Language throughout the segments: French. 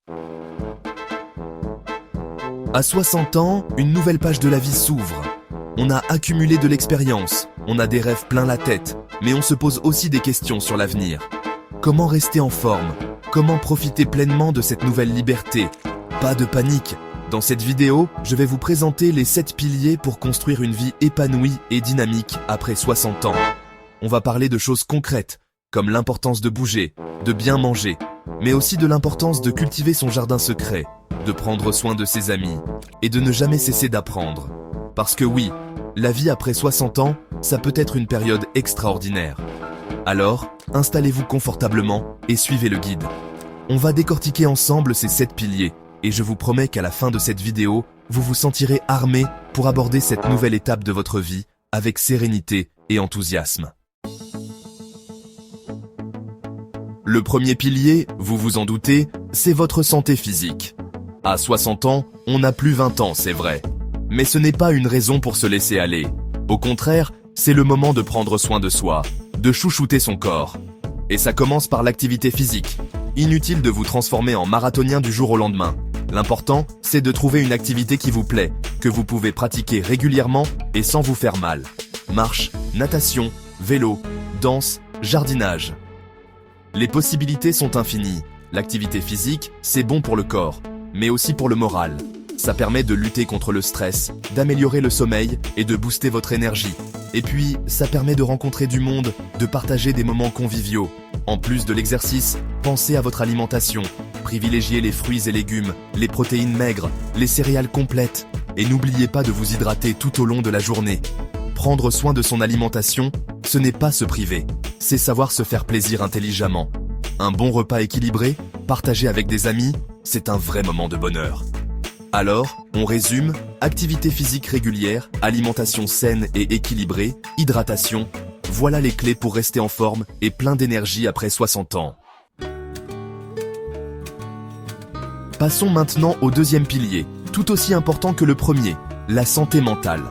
À 60 ans, une nouvelle page de la vie s'ouvre. On a accumulé de l'expérience, on a des rêves plein la tête, mais on se pose aussi des questions sur l'avenir. Comment rester en forme? Comment profiter pleinement de cette nouvelle liberté? Pas de panique. Dans cette vidéo, je vais vous présenter les 7 piliers pour construire une vie épanouie et dynamique après 60 ans. On va parler de choses concrètes, comme l'importance de bouger, de bien manger, mais aussi de l'importance de cultiver son jardin secret, de prendre soin de ses amis, et de ne jamais cesser d'apprendre. Parce que oui, la vie après 60 ans, ça peut être une période extraordinaire. Alors, installez-vous confortablement et suivez le guide. On va décortiquer ensemble ces 7 piliers, et je vous promets qu'à la fin de cette vidéo, vous vous sentirez armé pour aborder cette nouvelle étape de votre vie avec sérénité et enthousiasme. Le premier pilier, vous vous en doutez, c'est votre santé physique. À 60 ans, on n'a plus 20 ans, c'est vrai. Mais ce n'est pas une raison pour se laisser aller. Au contraire, c'est le moment de prendre soin de soi, de chouchouter son corps. Et ça commence par l'activité physique. Inutile de vous transformer en marathonien du jour au lendemain. L'important, c'est de trouver une activité qui vous plaît, que vous pouvez pratiquer régulièrement et sans vous faire mal. Marche, natation, vélo, danse, jardinage. Les possibilités sont infinies. L'activité physique, c'est bon pour le corps, mais aussi pour le moral. Ça permet de lutter contre le stress, d'améliorer le sommeil et de booster votre énergie. Et puis, ça permet de rencontrer du monde, de partager des moments conviviaux. En plus de l'exercice, pensez à votre alimentation. Privilégiez les fruits et légumes, les protéines maigres, les céréales complètes. Et n'oubliez pas de vous hydrater tout au long de la journée. Prendre soin de son alimentation, ce n'est pas se priver, c'est savoir se faire plaisir intelligemment. Un bon repas équilibré, partagé avec des amis, c'est un vrai moment de bonheur. Alors, on résume, activité physique régulière, alimentation saine et équilibrée, hydratation, voilà les clés pour rester en forme et plein d'énergie après 60 ans. Passons maintenant au deuxième pilier, tout aussi important que le premier, la santé mentale.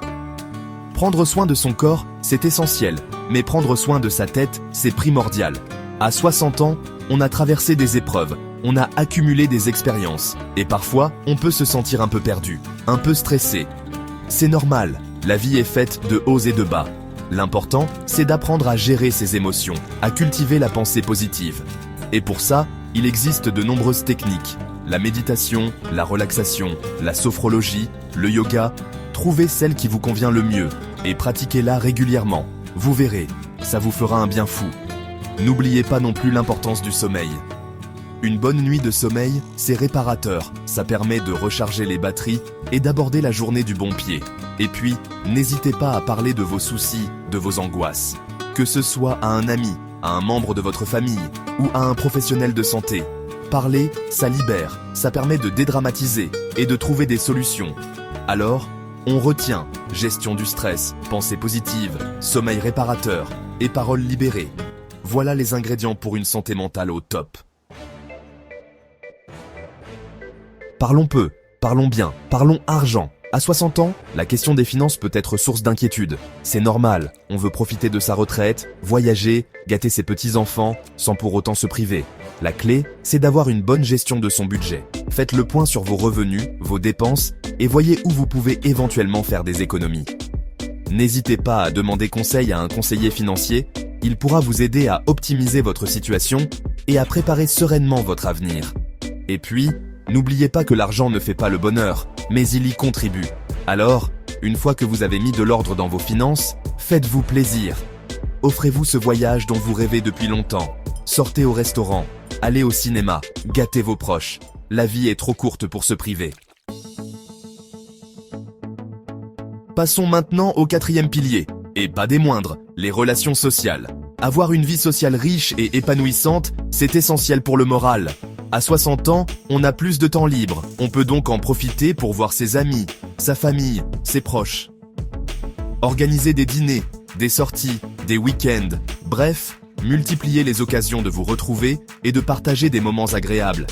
Prendre soin de son corps, c'est essentiel, mais prendre soin de sa tête, c'est primordial. À 60 ans, on a traversé des épreuves, on a accumulé des expériences, et parfois, on peut se sentir un peu perdu, un peu stressé. C'est normal, la vie est faite de hauts et de bas. L'important, c'est d'apprendre à gérer ses émotions, à cultiver la pensée positive. Et pour ça, il existe de nombreuses techniques. La méditation, la relaxation, la sophrologie, le yoga. Trouvez celle qui vous convient le mieux et pratiquez-la régulièrement. Vous verrez, ça vous fera un bien fou. N'oubliez pas non plus l'importance du sommeil. Une bonne nuit de sommeil, c'est réparateur. Ça permet de recharger les batteries et d'aborder la journée du bon pied. Et puis, n'hésitez pas à parler de vos soucis, de vos angoisses. Que ce soit à un ami, à un membre de votre famille ou à un professionnel de santé. Parler, ça libère, ça permet de dédramatiser et de trouver des solutions. Alors, on retient gestion du stress, pensée positive, sommeil réparateur et paroles libérées. Voilà les ingrédients pour une santé mentale au top. Parlons peu, parlons bien, parlons argent. À 60 ans, la question des finances peut être source d'inquiétude. C'est normal, on veut profiter de sa retraite, voyager, gâter ses petits-enfants, sans pour autant se priver. La clé, c'est d'avoir une bonne gestion de son budget. Faites le point sur vos revenus, vos dépenses, et voyez où vous pouvez éventuellement faire des économies. N'hésitez pas à demander conseil à un conseiller financier, il pourra vous aider à optimiser votre situation et à préparer sereinement votre avenir. Et puis, n'oubliez pas que l'argent ne fait pas le bonheur, mais il y contribue. Alors, une fois que vous avez mis de l'ordre dans vos finances, faites-vous plaisir. Offrez-vous ce voyage dont vous rêvez depuis longtemps. Sortez au restaurant, allez au cinéma, gâtez vos proches. La vie est trop courte pour se priver. Passons maintenant au quatrième pilier, et pas des moindres, les relations sociales. Avoir une vie sociale riche et épanouissante, c'est essentiel pour le moral. À 60 ans, on a plus de temps libre, on peut donc en profiter pour voir ses amis, sa famille, ses proches. Organiser des dîners, des sorties, des week-ends, bref, multipliez les occasions de vous retrouver et de partager des moments agréables.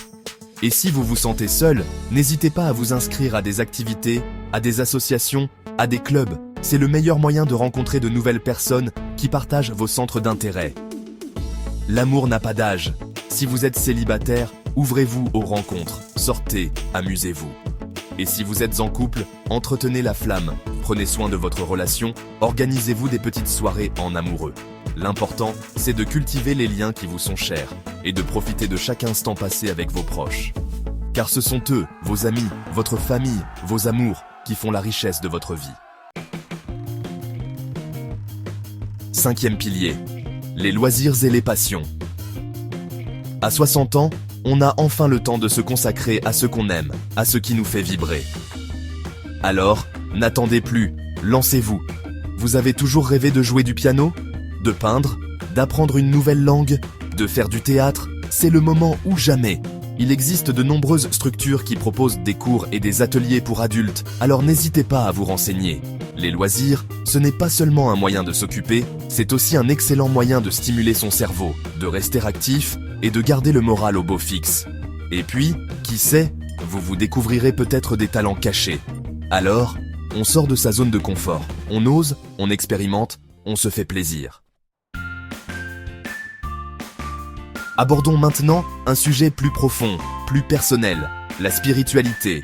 Et si vous vous sentez seul, n'hésitez pas à vous inscrire à des activités, à des associations, à des clubs. C'est le meilleur moyen de rencontrer de nouvelles personnes qui partagent vos centres d'intérêt. L'amour n'a pas d'âge. Si vous êtes célibataire, ouvrez-vous aux rencontres. sortez, amusez-vous. Et si vous êtes en couple, entretenez la flamme, prenez soin de votre relation, organisez-vous des petites soirées en amoureux. L'important, c'est de cultiver les liens qui vous sont chers et de profiter de chaque instant passé avec vos proches. Car ce sont eux, vos amis, votre famille, vos amours, qui font la richesse de votre vie. 5e pilier, les loisirs et les passions. À 60 ans, on a enfin le temps de se consacrer à ce qu'on aime, à ce qui nous fait vibrer. Alors, n'attendez plus, lancez-vous. Vous avez toujours rêvé de jouer du piano, de peindre, d'apprendre une nouvelle langue, de faire du théâtre? C'est le moment ou jamais. Il existe de nombreuses structures qui proposent des cours et des ateliers pour adultes, alors n'hésitez pas à vous renseigner. Les loisirs, ce n'est pas seulement un moyen de s'occuper, c'est aussi un excellent moyen de stimuler son cerveau, de rester actif et de garder le moral au beau fixe. Et puis, qui sait, vous vous découvrirez peut-être des talents cachés. Alors, on sort de sa zone de confort, on ose, on expérimente, on se fait plaisir. Abordons maintenant un sujet plus profond, plus personnel, la spiritualité.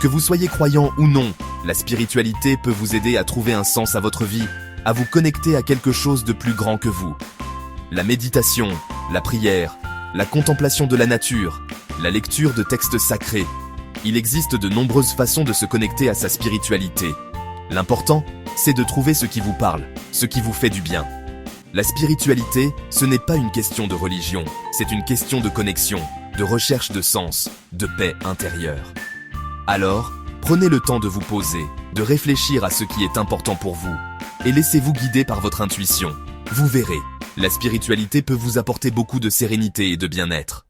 Que vous soyez croyant ou non, la spiritualité peut vous aider à trouver un sens à votre vie, à vous connecter à quelque chose de plus grand que vous. La méditation, la prière, la contemplation de la nature, la lecture de textes sacrés. Il existe de nombreuses façons de se connecter à sa spiritualité. L'important, c'est de trouver ce qui vous parle, ce qui vous fait du bien. La spiritualité, ce n'est pas une question de religion, c'est une question de connexion, de recherche de sens, de paix intérieure. Alors, prenez le temps de vous poser, de réfléchir à ce qui est important pour vous, et laissez-vous guider par votre intuition. Vous verrez, la spiritualité peut vous apporter beaucoup de sérénité et de bien-être.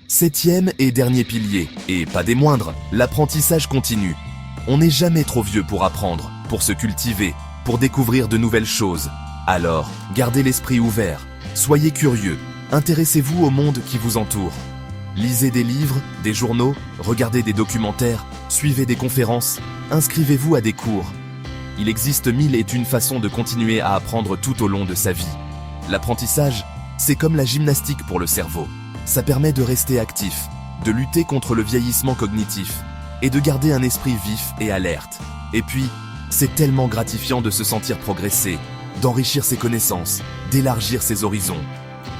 7e et dernier pilier, et pas des moindres, l'apprentissage continu. On n'est jamais trop vieux pour apprendre, pour se cultiver, pour découvrir de nouvelles choses. Alors, gardez l'esprit ouvert, soyez curieux, intéressez-vous au monde qui vous entoure. Lisez des livres, des journaux, regardez des documentaires, suivez des conférences, inscrivez-vous à des cours. Il existe 1001 façons de continuer à apprendre tout au long de sa vie. L'apprentissage, c'est comme la gymnastique pour le cerveau. Ça permet de rester actif, de lutter contre le vieillissement cognitif et de garder un esprit vif et alerte. Et puis, c'est tellement gratifiant de se sentir progresser, d'enrichir ses connaissances, d'élargir ses horizons.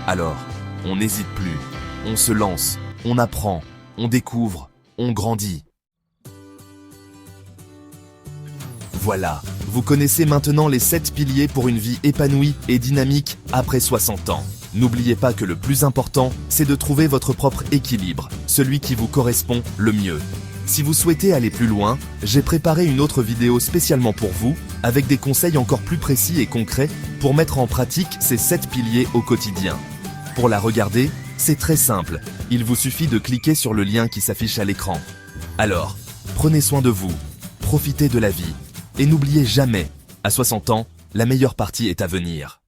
Alors, on n'hésite plus, on se lance, on apprend, on découvre, on grandit. Voilà, vous connaissez maintenant les 7 piliers pour une vie épanouie et dynamique après 60 ans. N'oubliez pas que le plus important, c'est de trouver votre propre équilibre, celui qui vous correspond le mieux. Si vous souhaitez aller plus loin, j'ai préparé une autre vidéo spécialement pour vous, avec des conseils encore plus précis et concrets pour mettre en pratique ces 7 piliers au quotidien. Pour la regarder, c'est très simple, il vous suffit de cliquer sur le lien qui s'affiche à l'écran. Alors, prenez soin de vous, profitez de la vie, et n'oubliez jamais, à 60 ans, la meilleure partie est à venir.